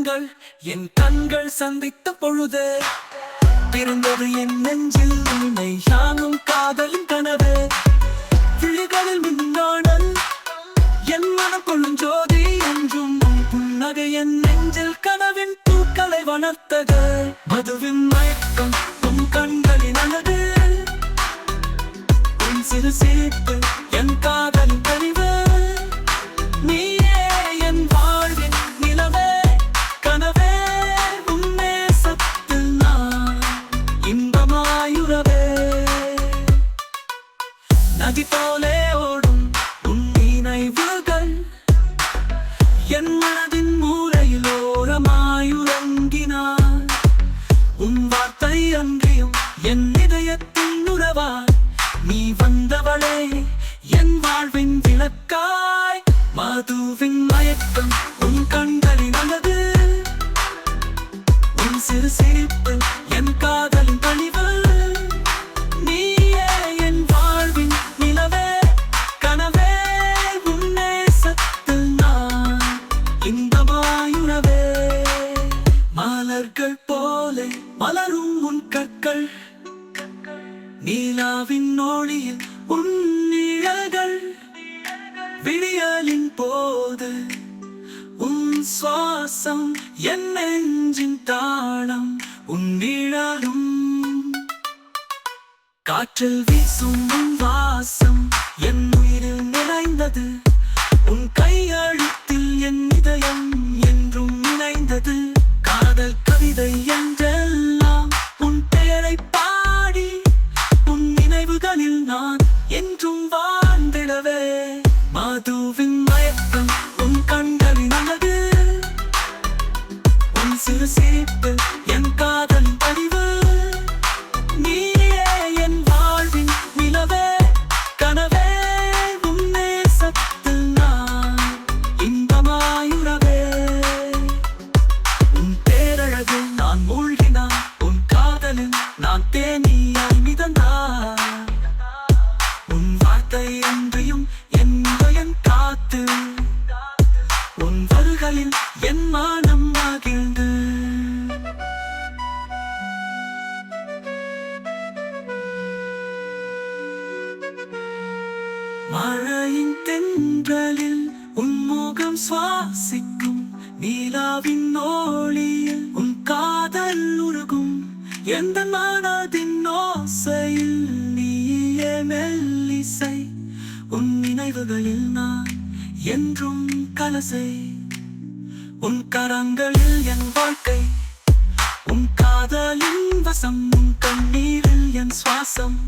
கண்கள் என் கண்கள் சந்தித்த பொழுது பிறந்தது என் நெஞ்சில் உன்னை யானும் காதலின் கனவு. விழிகளில் மின்னாடல் என் மனம் கொள்ளும் ஜோதி என்றும் புன்னகை என் நெஞ்சில் கனவின் பூக்களை வளர்த்தது. மதுவின் மயக்கம் உன் கண்களின் அழகு, உன் சிறு சிரிப்பு என் காதலின் கனிவு. நீயே என் வாழ்வின் நிலவே கனவே, உன் நேசத்தில் நான் இன்பமாயுறவே. நதி போலே ஓடும் உன் நினைவுகள் என் மனதின் மூலையில் ஓரமாயுறங்கினார். உன் வார்த்தை அன்றியும் என் இதயத்தின் உறவாய் நீ வந்தவளே என் வாழ்வின் விளக்காய். மதுவின் மயக்கம் உன் கண்களின் அழகு, உன் சிறு சிரிப்பு என் காதலின் கனிவு. நீயே என் வாழ்வின் நிலவே கனவே, உன் நேசத்தில் நான் இன்பமாயுறவே. மலர்கள் போலே மலரும் உன் கற்கள், நீலாவின் ஒளியில் உன் நிழல்கள். விடியலின் போது உன் சுவாசம் என் நெஞ்சின் தாளம், உன் நிழலும் காற்றில் வீசும் உன் வாசம் என் உயிரில் நிறைந்தது. உன் கையெழுத்தில் என் இதயம் என்றும் இணைந்தது. காதல் கவிதை என்றெல்லாம் உன் பெயரை பாடி உன் நினைவுகளில் நான் என்றும் வாழ்ந்திடவே. மதுவின் மயக்கம் உன் கண்களின் அழகு, உன் சிறு சிரிப்பு என் காதலின் பதிவு. நீயே என் வாழ்வின் நிலவே கனவே, உன் நேசத்தில் நான் இன்பமாயுறவே. உன் பேரழகு நான் மூழ்கினான், உன் காதலில் நான் தேனியாய் மிதந்தார். உன் வார்த்தை அன்றியும் என் இதயம் காத்து, உன் வருகளில் என் மனம் மகிழ்ந்து. மழையின் தென்றலில் உன் முகம் சுவாசிக்கும், நீலாவின் ஒளியில் உன் காதல் உருகும். எந்த மனதின் ஓசையில் நீயே மெல்லிசை, உன் நினைவுகளில் நான் என்றும் கலசை. உன் கரங்களில் என் வாழ்க்கை, உன் காதலின் வசம், உன் கண்ணீரில் என் சுவாசம்.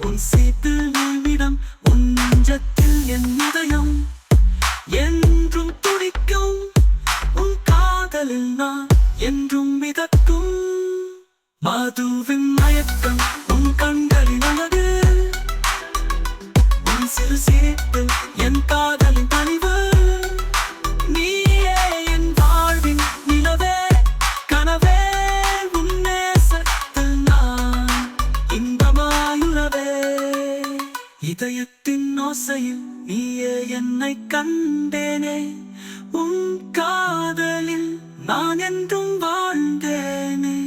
உன் சீத்தில் நிமிடம் உன் நெஞ்சத்தில் என் இதயம் என்றும் துடிக்கும். உன் காதலில் நான் என்றும் மிதக்கும். மதுவின் மயக்கம் உன் கண்களின் அழகு, உன் சிறு சிரிப்பு என் காதலின் கனிவு. நீயே என் வாழ்வின் நிலவே கனவே, உன் நேசத்தில் நான் இன்பமாயுறவே. இதயத்தின் ஓசையில் நீயே என்னை கண்டேனே, உன் காதலில் நான் என்றும் வாழ்ந்தேனே.